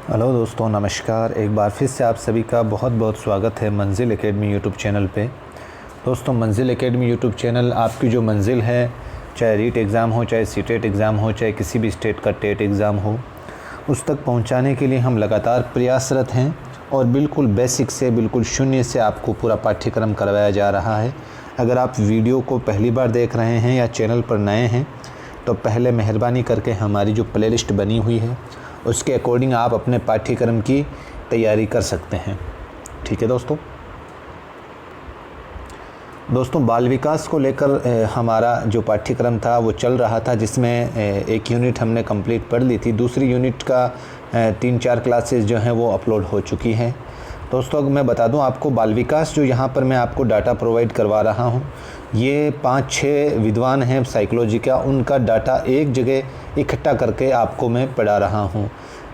Hello दोस्तों, नमस्कार। एक बार फिर से आप सभी का बहुत बहुत स्वागत है मंजिल एकेडमी यूट्यूब चैनल पे। दोस्तों, मंजिल एकेडमी यूट्यूब चैनल आपकी जो मंजिल है, चाहे रीट एग्ज़ाम हो, चाहे सीटेट एग्ज़ाम हो, चाहे किसी भी स्टेट का टेट एग्ज़ाम हो, उस तक पहुंचाने के लिए हम लगातार प्रयासरत हैं और बिल्कुल बेसिक से, बिल्कुल शून्य से आपको पूरा पाठ्यक्रम करवाया जा रहा है। अगर आप वीडियो को पहली बार देख रहे हैं या चैनल पर नए हैं तो पहले मेहरबानी करके हमारी जो प्लेलिस्ट बनी हुई है उसके अकॉर्डिंग आप अपने पाठ्यक्रम की तैयारी कर सकते हैं। ठीक है दोस्तों, बाल विकास को लेकर हमारा जो पाठ्यक्रम था वो चल रहा था, जिसमें एक यूनिट हमने कंप्लीट पढ़ ली थी। दूसरी यूनिट का 3-4 क्लासेस जो हैं वो अपलोड हो चुकी हैं। दोस्तों, मैं बता दूं आपको, बाल विकास जो यहाँ पर मैं आपको डाटा प्रोवाइड करवा रहा हूँ, ये 5-6 विद्वान हैं साइकोलॉजी का, उनका डाटा एक जगह इकट्ठा करके आपको मैं पढ़ा रहा हूँ।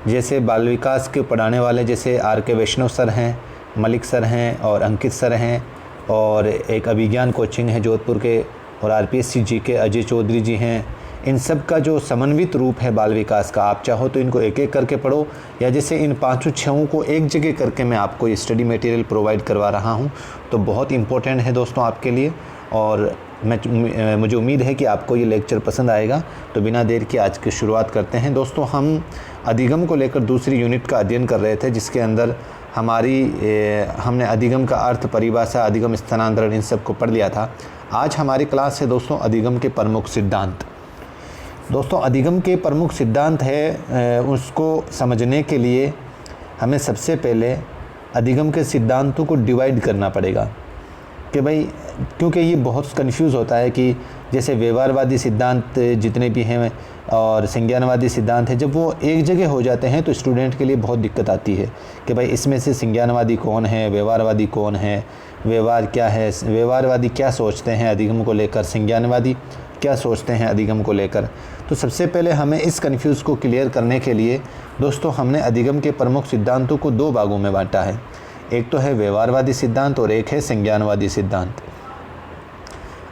जैसे बाल विकास के पढ़ाने वाले जैसे R.K. वैष्णव सर हैं, मलिक सर हैं और अंकित सर हैं, और एक अभिज्ञान कोचिंग है जोधपुर के, और RPSC जी के अजय चौधरी जी हैं। इन सब का जो समन्वित रूप है बाल विकास का, आप चाहो तो इनको एक एक करके पढ़ो, या जैसे इन 5-6 को एक जगह करके मैं आपको ये स्टडी मटेरियल प्रोवाइड करवा रहा हूँ, तो बहुत इम्पोर्टेंट है दोस्तों आपके लिए। और मुझे उम्मीद है कि आपको ये लेक्चर पसंद आएगा। तो बिना देर के आज की शुरुआत करते हैं। दोस्तों, हम अधिगम को लेकर दूसरी यूनिट का अध्ययन कर रहे थे, जिसके अंदर हमने अधिगम का अर्थ, परिभाषा, अधिगम स्थानांतरण, इन सब को पढ़ लिया था। आज हमारी क्लास है दोस्तों अधिगम के प्रमुख सिद्धांत। दोस्तों, अधिगम के प्रमुख सिद्धांत है, उसको समझने के लिए हमें सबसे पहले अधिगम के सिद्धांतों को डिवाइड करना पड़ेगा कि भाई, क्योंकि ये बहुत कंफ्यूज होता है कि जैसे व्यवहारवादी सिद्धांत जितने भी हैं और संज्ञानवादी सिद्धांत है, जब वो एक जगह हो जाते हैं तो स्टूडेंट के लिए बहुत दिक्कत आती है कि भाई इसमें से संज्ञानवादी कौन है, व्यवहारवादी कौन है, व्यवहार क्या है, व्यवहारवादी क्या सोचते हैं अधिगम को लेकर, संज्ञानवादी क्या सोचते हैं अधिगम को लेकर। तो सबसे पहले हमें इस कन्फ्यूज को क्लियर करने के लिए दोस्तों हमने अधिगम के प्रमुख सिद्धांतों को 2 भागों में बांटा है। एक तो है व्यवहारवादी सिद्धांत और एक है संज्ञानवादी सिद्धांत।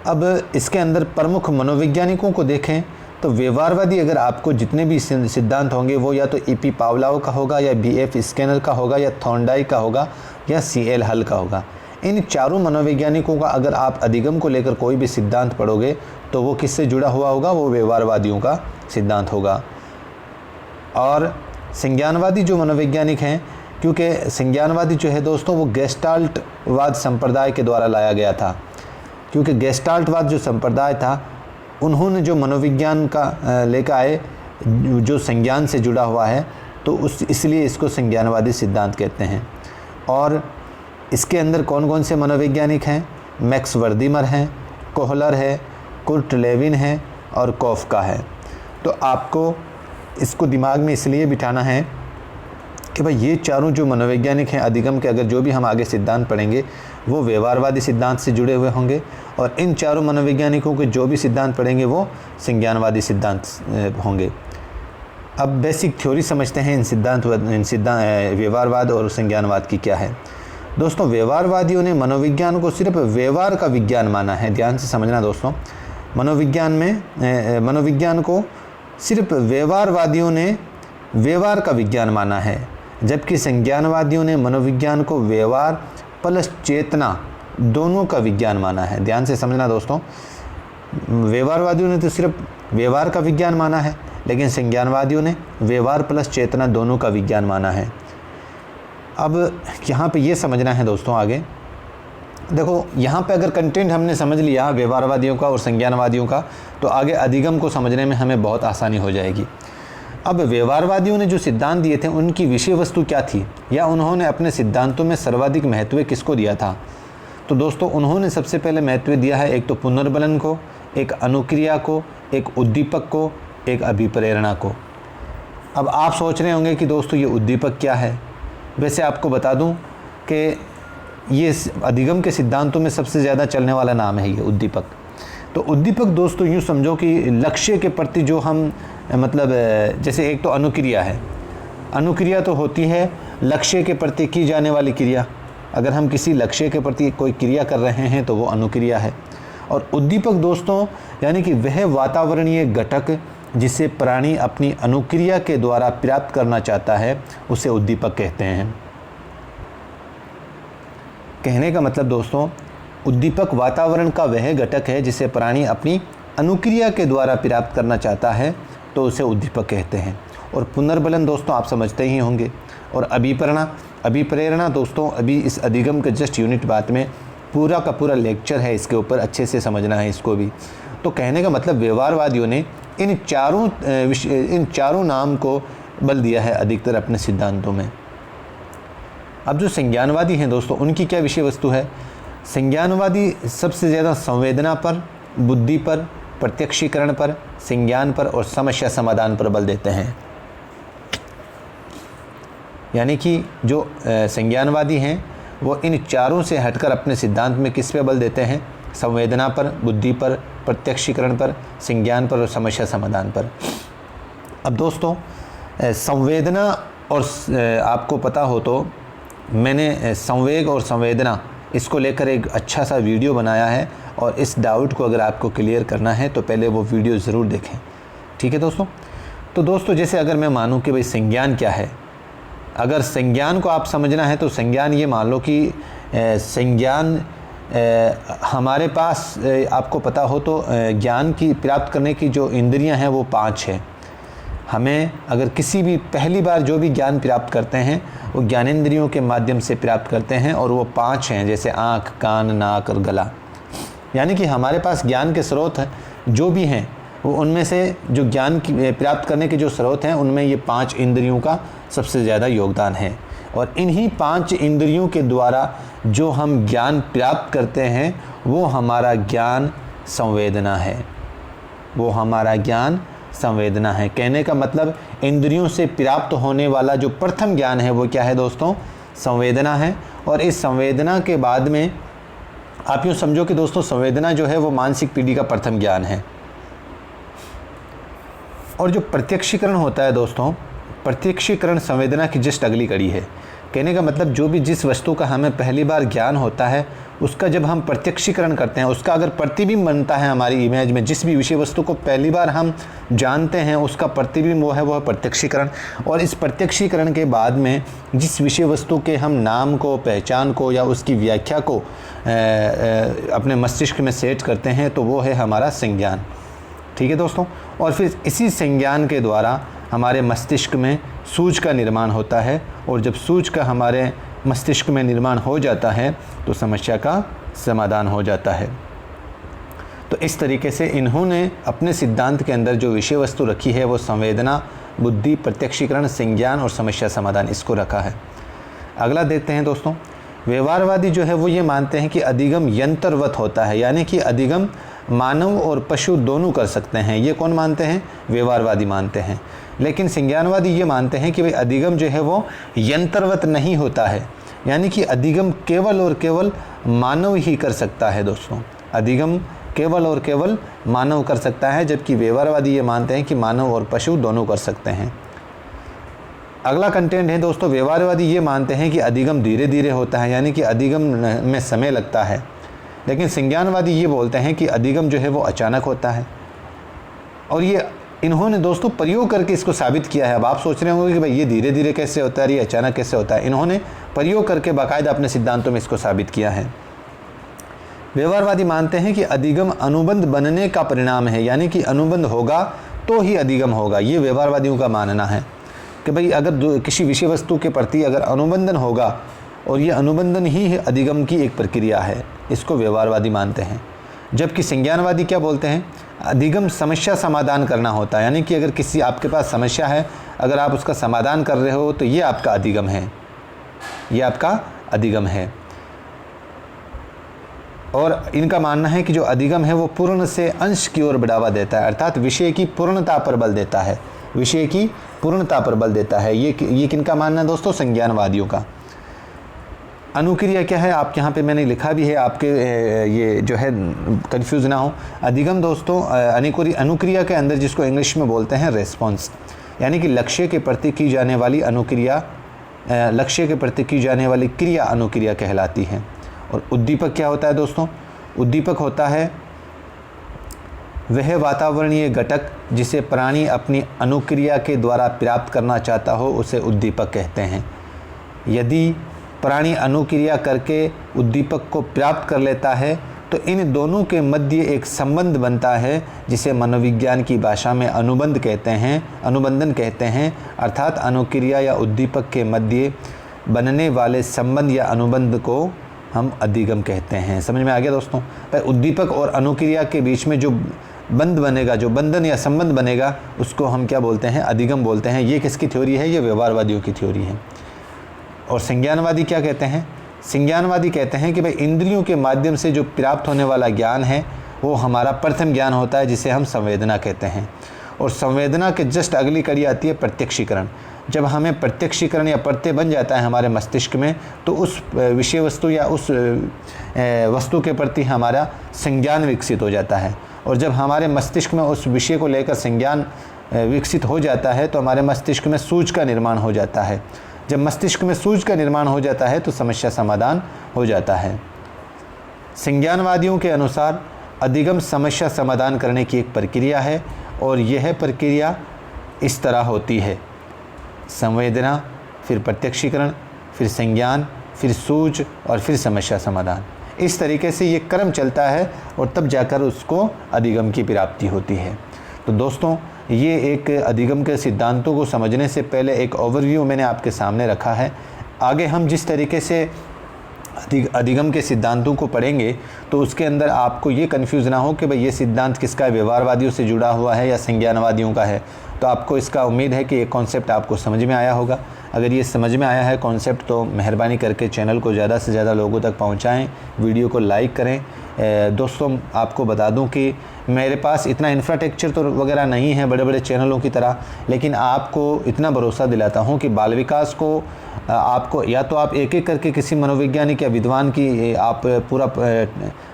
अब इसके अंदर प्रमुख मनोवैज्ञानिकों को देखें तो व्यवहारवादी, अगर आपको जितने भी सिद्धांत होंगे वो या तो E.P. पावलोव का होगा, या B.F. स्किनर का होगा, या थॉर्नडाइक का होगा, या C.L. हल का होगा। इन चारों मनोवैज्ञानिकों का अगर आप अधिगम को लेकर कोई भी सिद्धांत पढ़ोगे तो वो किससे जुड़ा हुआ होगा? वो व्यवहारवादियों का सिद्धांत होगा। और संज्ञानवादी जो मनोवैज्ञानिक हैं, क्योंकि संज्ञानवादी जो है दोस्तों वो गेस्टाल्टवाद संप्रदाय के द्वारा लाया गया था, क्योंकि गेस्टाल्टवाद जो संप्रदाय था उन्होंने जो मनोविज्ञान का लेकर आए जो संज्ञान से जुड़ा हुआ है, तो इसलिए इसको संज्ञानवादी सिद्धांत कहते हैं। और इसके अंदर कौन कौन से मनोवैज्ञानिक हैं? मैक्स वर्दीमर हैं, कोहलर है, कुर्ट लेविन है और कॉफका है। तो आपको इसको दिमाग में इसलिए बिठाना है कि भाई ये चारों जो मनोवैज्ञानिक हैं अधिगम के, अगर जो भी हम आगे सिद्धांत पढ़ेंगे वो व्यवहारवादी सिद्धांत से जुड़े हुए होंगे, और इन चारों मनोवैज्ञानिकों के जो भी सिद्धांत पढ़ेंगे वो संज्ञानवादी सिद्धांत होंगे। अब बेसिक थ्योरी समझते हैं इन सिद्धांत व्यवहारवाद और संज्ञानवाद की क्या है। दोस्तों, व्यवहारवादियों ने मनोविज्ञान को सिर्फ व्यवहार का विज्ञान माना है। ध्यान से समझना दोस्तों, मनोविज्ञान को सिर्फ व्यवहारवादियों ने व्यवहार का विज्ञान माना है, जबकि संज्ञानवादियों ने मनोविज्ञान को व्यवहार प्लस चेतना दोनों का विज्ञान माना है। ध्यान से समझना दोस्तों, व्यवहारवादियों ने तो सिर्फ व्यवहार का विज्ञान माना है, लेकिन संज्ञानवादियों ने व्यवहार प्लस चेतना दोनों का विज्ञान माना है। अब यहाँ पे ये समझना है दोस्तों, आगे देखो, यहाँ पे अगर कंटेंट हमने समझ लिया व्यवहारवादियों का और संज्ञानवादियों का, तो आगे अधिगम को समझने में हमें बहुत आसानी हो जाएगी। अब व्यवहारवादियों ने जो सिद्धांत दिए थे उनकी विषय वस्तु क्या थी, या उन्होंने अपने सिद्धांतों में सर्वाधिक महत्व किसको दिया था? तो दोस्तों, उन्होंने सबसे पहले महत्व दिया है एक तो पुनर्बलन को, एक अनुक्रिया को, एक उद्दीपक को, एक अभिप्रेरणा को। अब आप सोच रहे होंगे कि दोस्तों ये उद्दीपक क्या है। वैसे आपको बता दूं कि ये अधिगम के सिद्धांतों में सबसे ज़्यादा चलने वाला नाम है ये उद्दीपक। तो उद्दीपक दोस्तों यूँ समझो कि लक्ष्य के प्रति जो हम जैसे एक तो अनुक्रिया है। अनुक्रिया तो होती है लक्ष्य के प्रति की जाने वाली क्रिया। अगर हम किसी लक्ष्य के प्रति कोई क्रिया कर रहे हैं तो वो अनुक्रिया है। और उद्दीपक दोस्तों यानी कि वह वातावरणीय घटक जिसे प्राणी अपनी अनुक्रिया के द्वारा प्राप्त करना चाहता है उसे उद्दीपक कहते हैं। कहने का मतलब दोस्तों, उद्दीपक वातावरण का वह घटक है जिसे प्राणी अपनी अनुक्रिया के द्वारा प्राप्त करना चाहता है तो उसे उद्दीपक कहते हैं। और पुनर्बलन दोस्तों आप समझते ही होंगे। और अभिप्रेरणा दोस्तों, अभी इस अधिगम के जस्ट यूनिट बात में पूरा का पूरा लेक्चर है, इसके ऊपर अच्छे से समझना है इसको भी। तो कहने का मतलब व्यवहारवादियों ने इन चारों नाम को बल दिया है अधिकतर अपने सिद्धांतों में। अब जो संज्ञानवादी हैं दोस्तों, उनकी क्या विषय वस्तु है? संज्ञानवादी सबसे ज़्यादा संवेदना पर, बुद्धि पर, प्रत्यक्षीकरण पर, संज्ञान पर और समस्या समाधान पर बल देते हैं। यानी कि जो संज्ञानवादी हैं वो इन चारों से हटकर अपने सिद्धांत में किस पे बल देते हैं? संवेदना पर, बुद्धि पर, प्रत्यक्षीकरण पर, संज्ञान पर और समस्या समाधान पर। अब दोस्तों संवेदना और आपको पता हो तो मैंने संवेग और संवेदना इसको लेकर एक अच्छा सा वीडियो बनाया है, और इस डाउट को अगर आपको क्लियर करना है तो पहले वो वीडियो ज़रूर देखें। ठीक है दोस्तों। तो दोस्तों जैसे अगर मैं मानूं कि भाई संज्ञान क्या है, अगर संज्ञान को आप समझना है तो संज्ञान ये मान लो कि संज्ञान हमारे पास आपको पता हो तो ज्ञान की प्राप्त करने की जो इंद्रियां हैं वो 5 हैं। हमें अगर किसी भी पहली बार जो भी ज्ञान प्राप्त करते हैं वो ज्ञानेंद्रियों के माध्यम से प्राप्त करते हैं, और वो 5 हैं, जैसे आँख, कान, नाक और गला। यानी कि हमारे पास ज्ञान के स्रोत जो भी हैं वो उनमें से जो ज्ञान की प्राप्त करने के जो स्रोत हैं उनमें ये 5 इंद्रियों का सबसे ज़्यादा योगदान है। और इन्हीं 5 इंद्रियों के द्वारा जो हम ज्ञान प्राप्त करते हैं वो हमारा ज्ञान संवेदना है, वो हमारा ज्ञान संवेदना है। कहने का मतलब इंद्रियों से प्राप्त होने वाला जो प्रथम ज्ञान है वो क्या है दोस्तों? संवेदना है। और इस संवेदना के बाद में आप यूँ समझो कि दोस्तों संवेदना जो है वो मानसिक पीढ़ी का प्रथम ज्ञान है। और जो प्रत्यक्षीकरण होता है दोस्तों, प्रत्यक्षीकरण संवेदना की जस्ट अगली कड़ी है। कहने का मतलब जो भी जिस वस्तु का हमें पहली बार ज्ञान होता है उसका जब हम प्रत्यक्षीकरण करते हैं, उसका अगर प्रतिबिंब बनता है हमारी इमेज में, जिस भी विषय वस्तु को पहली बार हम जानते हैं उसका प्रतिबिंब वो है प्रत्यक्षीकरण। और इस प्रत्यक्षीकरण के बाद में जिस विषय वस्तु के हम नाम को, पहचान को या उसकी व्याख्या को अपने मस्तिष्क में सेट करते हैं तो वो है हमारा संज्ञान। ठीक है दोस्तों। और फिर इसी संज्ञान के द्वारा हमारे मस्तिष्क में सूझ का निर्माण होता है, और जब सूझ का हमारे मस्तिष्क में निर्माण हो जाता है तो समस्या का समाधान हो जाता है। तो इस तरीके से इन्होंने अपने सिद्धांत के अंदर जो विषय वस्तु रखी है वो संवेदना, बुद्धि, प्रत्यक्षीकरण, संज्ञान और समस्या समाधान इसको रखा है। अगला देखते हैं दोस्तों। व्यवहारवादी जो है वो ये मानते हैं कि अधिगम यंत्रवत होता है, यानी कि अधिगम मानव और पशु दोनों कर सकते हैं। ये कौन मानते हैं? व्यवहारवादी मानते हैं। लेकिन संज्ञानवादी ये मानते हैं कि भाई अधिगम जो है वो यंत्रवत नहीं होता है, यानी कि अधिगम केवल और केवल मानव ही कर सकता है दोस्तों। अधिगम केवल और केवल मानव कर सकता है, जबकि व्यवहारवादी ये मानते हैं कि मानव और पशु दोनों कर सकते हैं। अगला कंटेंट है दोस्तों, व्यवहारवादी ये मानते हैं कि अधिगम धीरे धीरे होता है, यानी कि अधिगम में समय लगता है। लेकिन संज्ञानवादी ये बोलते हैं कि अधिगम जो है वो अचानक होता है। और ये इन्होंने दोस्तों प्रयोग करके इसको साबित किया है। अब आप सोच रहे होंगे कि भाई ये धीरे धीरे कैसे होता है, ये अचानक कैसे होता है। इन्होंने प्रयोग करके बाकायदा अपने सिद्धांतों में इसको साबित किया है। व्यवहारवादी मानते हैं कि अधिगम अनुबंध बनने का परिणाम है, यानी कि अनुबंध होगा तो ही अधिगम होगा। ये व्यवहारवादियों का मानना है कि भाई अगर किसी विषय वस्तु के प्रति अगर अनुबंधन होगा, और ये अनुबंधन ही अधिगम की एक प्रक्रिया है, इसको व्यवहारवादी मानते हैं। जबकि संज्ञानवादी क्या बोलते हैं? अधिगम समस्या समाधान करना होता है, यानी कि अगर किसी आपके पास समस्या है, अगर आप उसका समाधान कर रहे हो तो ये आपका अधिगम है, ये आपका अधिगम है। और इनका मानना है कि जो अधिगम है वो पूर्ण से अंश की ओर बढ़ावा देता है, अर्थात विषय की पूर्णता पर बल देता है, विषय की पूर्णता पर बल देता है। ये किनका मानना है दोस्तों? संज्ञानवादियों का। अनुक्रिया क्या है? आप यहाँ पे मैंने लिखा भी है, आपके ये जो है कंफ्यूज ना हो। अधिगम दोस्तों अनुक्रिया के अंदर जिसको इंग्लिश में बोलते हैं रेस्पॉन्स, यानी कि लक्ष्य के प्रति की जाने वाली अनुक्रिया, लक्ष्य के प्रति की जाने वाली क्रिया अनुक्रिया कहलाती है। और उद्दीपक क्या होता है दोस्तों? उद्दीपक होता है वह वातावरणीय घटक जिसे प्राणी अपनी अनुक्रिया के द्वारा प्राप्त करना चाहता हो उसे उद्दीपक कहते हैं। यदि प्राणी अनुक्रिया करके उद्दीपक को प्राप्त कर लेता है तो इन दोनों के मध्य एक संबंध बनता है जिसे मनोविज्ञान की भाषा में अनुबंधन कहते हैं। अर्थात अनुक्रिया या उद्दीपक के मध्य बनने वाले संबंध या अनुबंध को हम अधिगम कहते हैं। समझ में आ गया दोस्तों? उद्दीपक और अनुक्रिया के बीच में जो बंध बनेगा, जो बंधन या संबंध बनेगा, उसको हम क्या बोलते हैं? अधिगम बोलते हैं। ये किसकी थ्योरी है? ये व्यवहारवादियों की थ्योरी है। और संज्ञानवादी क्या कहते हैं? संज्ञानवादी कहते हैं कि भाई इंद्रियों के माध्यम से जो प्राप्त होने वाला ज्ञान है वो हमारा प्रथम ज्ञान होता है, जिसे हम संवेदना कहते हैं। और संवेदना के जस्ट अगली कड़ी आती है प्रत्यक्षीकरण। जब हमें प्रत्यक्षीकरण या प्रत्यय बन जाता है हमारे मस्तिष्क में, तो उस विषय वस्तु या उस वस्तु के प्रति हमारा संज्ञान विकसित हो जाता है। और जब हमारे मस्तिष्क में उस विषय को लेकर संज्ञान विकसित हो जाता है तो हमारे मस्तिष्क में सूझ का निर्माण हो जाता है। जब मस्तिष्क में सूझ का निर्माण हो जाता है तो समस्या समाधान हो जाता है। संज्ञानवादियों के अनुसार अधिगम समस्या समाधान करने की एक प्रक्रिया है और यह प्रक्रिया इस तरह होती है: संवेदना, फिर प्रत्यक्षीकरण, फिर संज्ञान, फिर सूझ और फिर समस्या समाधान। इस तरीके से ये क्रम चलता है और तब जाकर उसको अधिगम की प्राप्ति होती है। तो दोस्तों, ये एक अधिगम के सिद्धांतों को समझने से पहले एक ओवरव्यू मैंने आपके सामने रखा है। आगे हम जिस तरीके से अधिगम के सिद्धांतों को पढ़ेंगे तो उसके अंदर आपको ये कन्फ्यूज़ ना हो कि भाई ये सिद्धांत किसका है, व्यवहारवादियों से जुड़ा हुआ है या संज्ञानवादियों का है। तो आपको इसका उम्मीद है कि ये कॉन्सेप्ट आपको समझ में आया होगा। अगर ये समझ में आया है कॉन्सेप्ट तो मेहरबानी करके चैनल को ज़्यादा से ज़्यादा लोगों तक पहुंचाएं, वीडियो को लाइक करें। दोस्तों, आपको बता दूं कि मेरे पास इतना इंफ्रास्ट्रक्चर तो वगैरह नहीं है बड़े बड़े चैनलों की तरह, लेकिन आपको इतना भरोसा दिलाता हूं कि बाल विकास को आपको या तो आप एक एक करके किसी मनोवैज्ञानिक या विद्वान की आप पूरा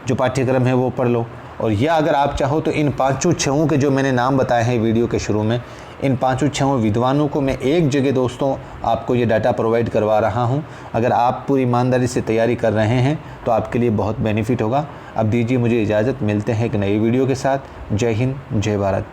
जो पाठ्यक्रम है वो पढ़ लो, और या अगर आप चाहो तो इन 5-6 के जो मैंने नाम बताए हैं वीडियो के शुरू में, इन 5-6 विद्वानों को मैं एक जगह दोस्तों आपको ये डाटा प्रोवाइड करवा रहा हूँ। अगर आप पूरी ईमानदारी से तैयारी कर रहे हैं तो आपके लिए बहुत बेनिफिट होगा। अब दीजिए मुझे इजाज़त, मिलते हैं एक नई वीडियो के साथ। जय हिंद, जय भारत।